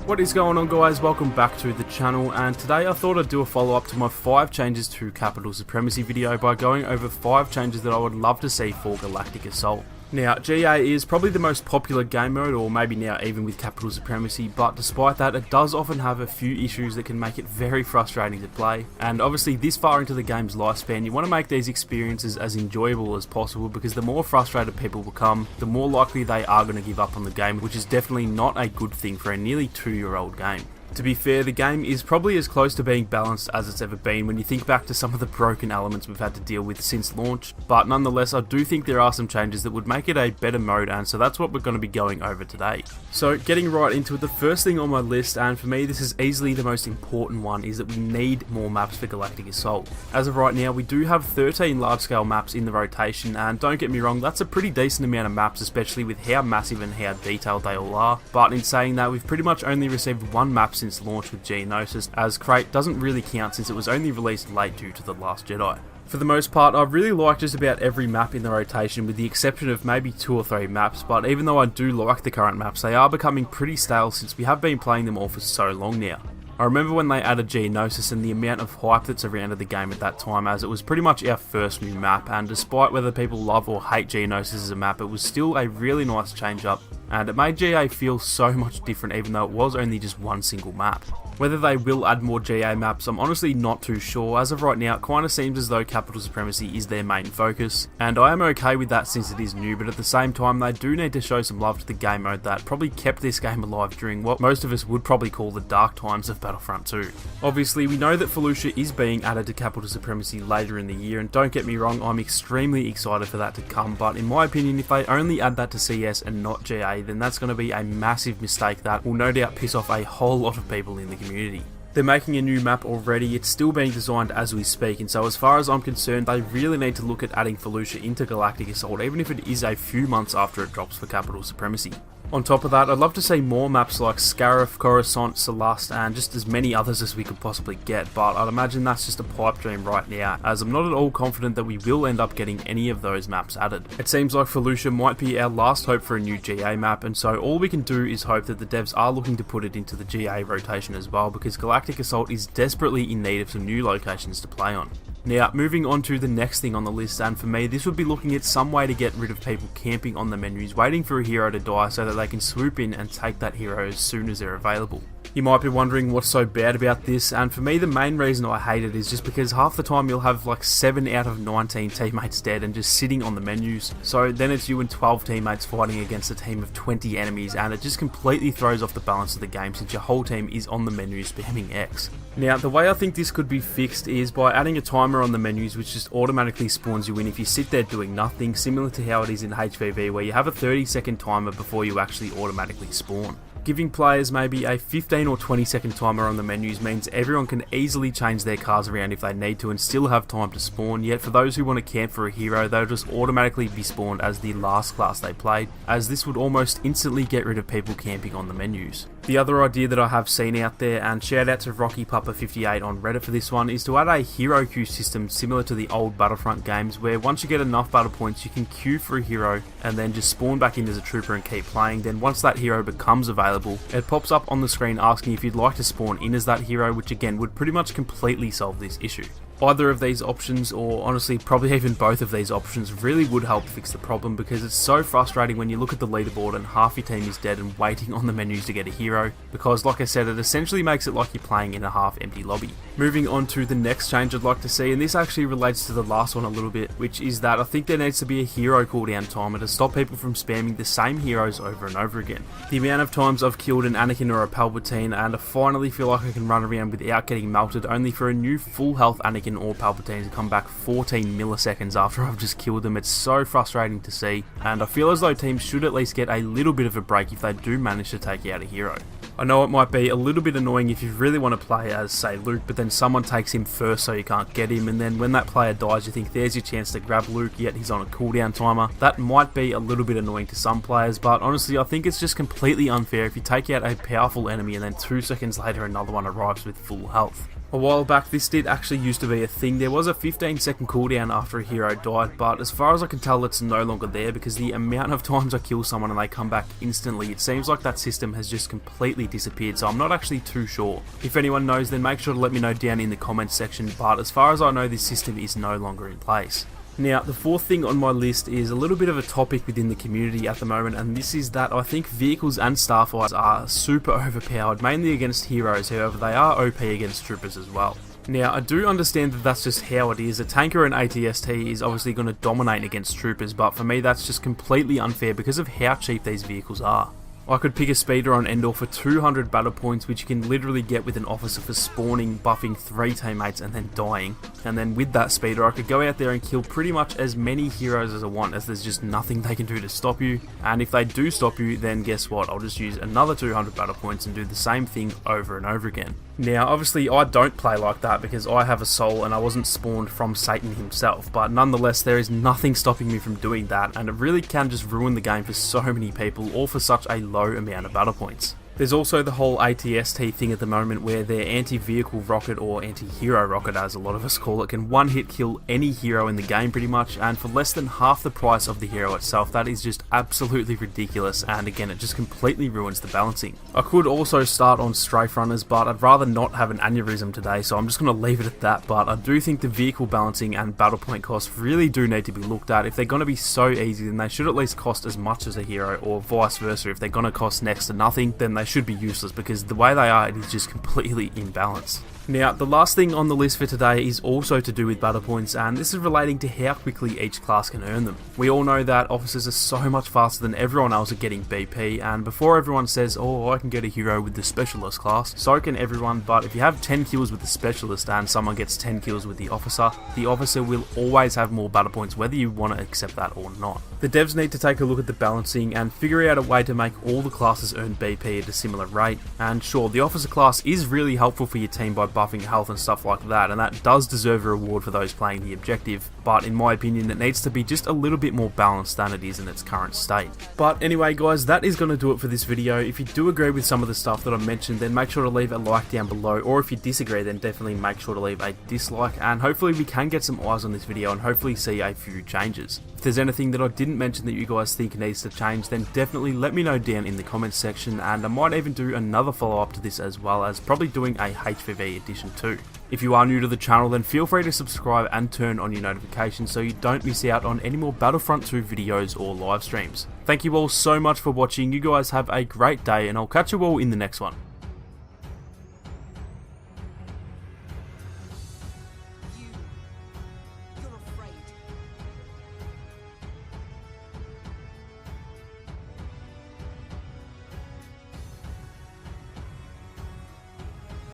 What is going on, guys? Welcome back to the channel, and today I thought I'd do a follow-up to my 5 changes to Capital Supremacy video by going over 5 changes that I would love to see for Galactic Assault. Now, GA is probably the most popular game mode, or maybe now even with Capital Supremacy, but despite that, it does often have a few issues that can make it very frustrating to play. And obviously, this far into the game's lifespan, you want to make these experiences as enjoyable as possible, because the more frustrated people become, the more likely they are going to give up on the game, which is definitely not a good thing for a nearly 2-year-old game. To be fair, the game is probably as close to being balanced as it's ever been when you think back to some of the broken elements we've had to deal with since launch, but nonetheless I do think there are some changes that would make it a better mode, and so that's what we're going to be going over today. So getting right into it, the first thing on my list, and for me this is easily the most important one, is that we need more maps for Galactic Assault. As of right now, we do have 13 large scale maps in the rotation, and don't get me wrong, that's a pretty decent amount of maps, especially with how massive and how detailed they all are, but in saying that, we've pretty much only received one map since launch with Geonosis, as Crate doesn't really count since it was only released late due to The Last Jedi. For the most part, I really like just about every map in the rotation, with the exception of maybe 2 or 3 maps, but even though I do like the current maps, they are becoming pretty stale since we have been playing them all for so long now. I remember when they added Geonosis and the amount of hype that surrounded the game at that time, as it was pretty much our first new map, and despite whether people love or hate Geonosis as a map, it was still a really nice change up, and it made GA feel so much different even though it was only just one single map. Whether they will add more GA maps, I'm honestly not too sure. As of right now, it kind of seems as though Capital Supremacy is their main focus, and I am okay with that since it is new, but at the same time they do need to show some love to the game mode that probably kept this game alive during what most of us would probably call the dark times of Battlefront 2. Obviously, we know that Felucia is being added to Capital Supremacy later in the year, and don't get me wrong, I'm extremely excited for that to come, but in my opinion, if they only add that to CS and not GA, then that's going to be a massive mistake that will no doubt piss off a whole lot of people in the community. They're making a new map already, it's still being designed as we speak, and so as far as I'm concerned, they really need to look at adding Felucia into Galactic Assault, even if it is a few months after it drops for Capital Supremacy. On top of that, I'd love to see more maps like Scarif, Coruscant, Celeste, and just as many others as we could possibly get, but I'd imagine that's just a pipe dream right now, as I'm not at all confident that we will end up getting any of those maps added. It seems like Felucia might be our last hope for a new GA map, and so all we can do is hope that the devs are looking to put it into the GA rotation as well, because Galactic Assault is desperately in need of some new locations to play on. Now, moving on to the next thing on the list, and for me, this would be looking at some way to get rid of people camping on the menus, waiting for a hero to die so that they can swoop in and take that hero as soon as they're available. You might be wondering what's so bad about this, and for me the main reason I hate it is just because half the time you'll have like 7 out of 19 teammates dead and just sitting on the menus, so then it's you and 12 teammates fighting against a team of 20 enemies, and it just completely throws off the balance of the game since your whole team is on the menu spamming X. Now, the way I think this could be fixed is by adding a timer on the menus which just automatically spawns you in if you sit there doing nothing, similar to how it is in HVV where you have a 30-second timer before you actually automatically spawn. Giving players maybe a 15 or 20 second timer on the menus means everyone can easily change their cars around if they need to and still have time to spawn, yet for those who want to camp for a hero, they'll just automatically be spawned as the last class they played, as this would almost instantly get rid of people camping on the menus. The other idea that I have seen out there, and shout out to RockyPapa58 on Reddit for this one, is to add a hero queue system similar to the old Battlefront games, where once you get enough battle points you can queue for a hero and then just spawn back in as a trooper and keep playing. Then once that hero becomes available, it pops up on the screen asking if you'd like to spawn in as that hero, which again would pretty much completely solve this issue. Either of these options, or honestly probably even both of these options, really would help fix the problem, because it's so frustrating when you look at the leaderboard and half your team is dead and waiting on the menus to get a hero, because like I said, it essentially makes it like you're playing in a half empty lobby. Moving on to the next change I'd like to see, and this actually relates to the last one a little bit, which is that I think there needs to be a hero cooldown timer to stop people from spamming the same heroes over and over again. The amount of times I've killed an Anakin or a Palpatine and I finally feel like I can run around without getting melted, only for a new full health Anakin or Palpatine to come back 14 milliseconds after I've just killed them. It's so frustrating to see, and I feel as though teams should at least get a little bit of a break if they do manage to take out a hero. I know it might be a little bit annoying if you really want to play as, say, Luke, but then someone takes him first so you can't get him, and then when that player dies you think there's your chance to grab Luke, yet he's on a cooldown timer. That might be a little bit annoying to some players, but honestly I think it's just completely unfair if you take out a powerful enemy and then 2 seconds later another one arrives with full health. A while back, this did actually used to be a thing. There was a 15-second cooldown after a hero died, but as far as I can tell, it's no longer there because the amount of times I kill someone and they come back instantly, it seems like that system has just completely disappeared, so I'm not actually too sure. If anyone knows, then make sure to let me know down in the comments section, but as far as I know, this system is no longer in place. Now, the fourth thing on my list is a little bit of a topic within the community at the moment, and this is that I think vehicles and starfights are super overpowered, mainly against heroes. However, they are OP against troopers as well. Now, I do understand that that's just how it is. A tanker and ATST is obviously going to dominate against troopers, but for me that's just completely unfair because of how cheap these vehicles are. I could pick a speeder on Endor for 200 battle points, which you can literally get with an officer for spawning, buffing 3 teammates and then dying. And then with that speeder, I could go out there and kill pretty much as many heroes as I want, as there's just nothing they can do to stop you. And if they do stop you, then guess what? I'll just use another 200 battle points and do the same thing over and over again. Now, obviously, I don't play like that because I have a soul and I wasn't spawned from Satan himself, but nonetheless, there is nothing stopping me from doing that, and it really can just ruin the game for so many people, all for such a low amount of battle points. There's also the whole ATST thing at the moment where their anti-vehicle rocket, or anti-hero rocket as a lot of us call it, can one-hit kill any hero in the game pretty much, and for less than half the price of the hero itself. That is just absolutely ridiculous, and again, it just completely ruins the balancing. I could also start on strafe runners, but I'd rather not have an aneurysm today, so I'm just going to leave it at that. But I do think the vehicle balancing and battle point costs really do need to be looked at. If they're going to be so easy, then they should at least cost as much as a hero, or vice versa. If they're going to cost next to nothing, then they should be useless, because the way they are, it is just completely imbalanced. Now, the last thing on the list for today is also to do with battle points, and this is relating to how quickly each class can earn them. We all know that officers are so much faster than everyone else at getting BP, and before everyone says, oh, I can get a hero with the specialist class, so can everyone. But if you have 10 kills with the specialist and someone gets 10 kills with the officer will always have more battle points, whether you want to accept that or not. The devs need to take a look at the balancing and figure out a way to make all the classes earn BP at a similar rate. And sure, the officer class is really helpful for your team by buffing health and stuff like that, and that does deserve a reward for those playing the objective, but in my opinion it needs to be just a little bit more balanced than it is in its current state. But anyway guys, that is going to do it for this video. If you do agree with some of the stuff that I mentioned, then make sure to leave a like down below, or if you disagree, then definitely make sure to leave a dislike, and hopefully we can get some eyes on this video and hopefully see a few changes. If there's anything that I didn't mention that you guys think needs to change, then definitely let me know down in the comments section, and I might even do another follow up to this, as well as probably doing a HVV edition too. If you are new to the channel, then feel free to subscribe and turn on your notifications so you don't miss out on any more Battlefront 2 videos or live streams. Thank you all so much for watching. You guys have a great day, and I'll catch you all in the next one.